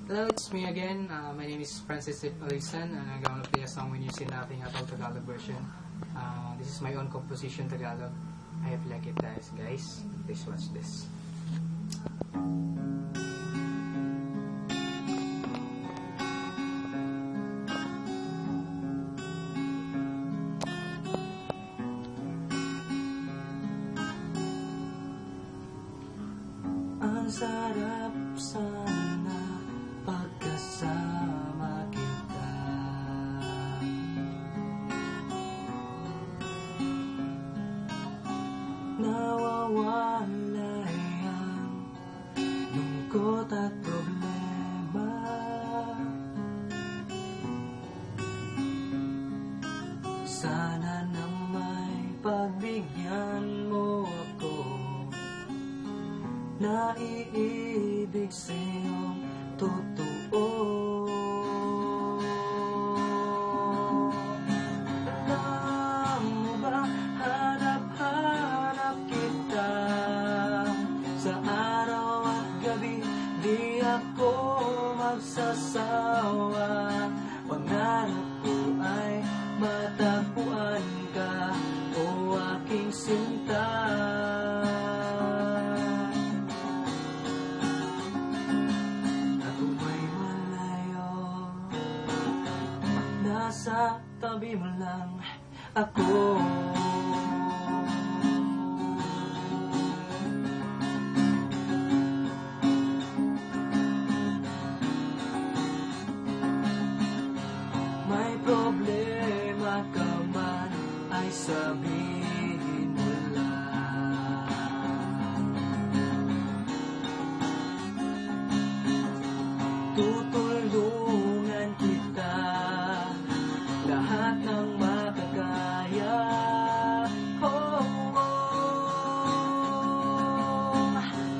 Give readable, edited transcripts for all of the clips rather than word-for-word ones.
Hello, it's me again. My name is Francis Alisan, and I'm gonna play a song with you in Nothing at all Tagalog version. This is my own composition Tagalog. I hope you like it, guys. Please watch this. Ang sarap sana pagkasama kita. Nawawalay ang lungkot at problema. Sana na may pagbigyan mo ako. Naiibig sa'yong totoo. Alam mo ba, hanap-hanap kita sa araw at gabi, di ako magsasawa. Pangarap ko ay matagpuan ka, o aking sinta. Nasa tabi mo lang ako. May problema ka man ay sabihin mo lang. Tutulungan kita lahat ng makakaya.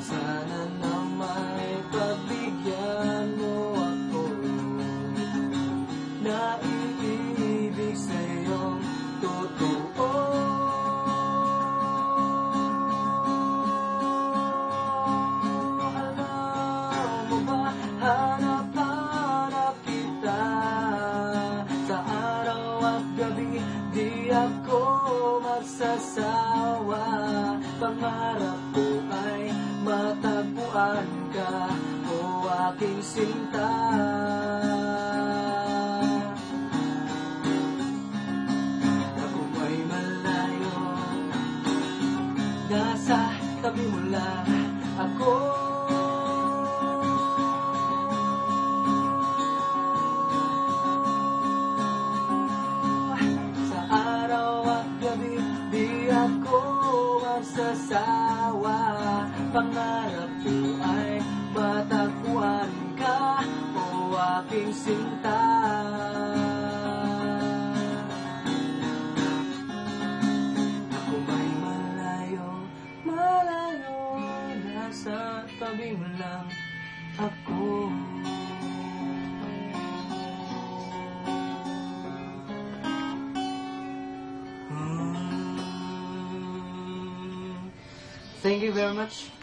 Sana na may pagbigyan mo ako. Naiibig sa'yong totoo. Alam mo ba, hanap-hanap kita sa araw at gabi, di ako magsasawa. Pangarap ko ay matagpuan ka, o aking sinta. Ako ay malayo, nasa tabi mo lang ako. Di ako magsasawa. Pangarap ko ay matagpuan ka, o aking sinta. Ako may malayo, nasa tabi mo lang ako. Thank you very much.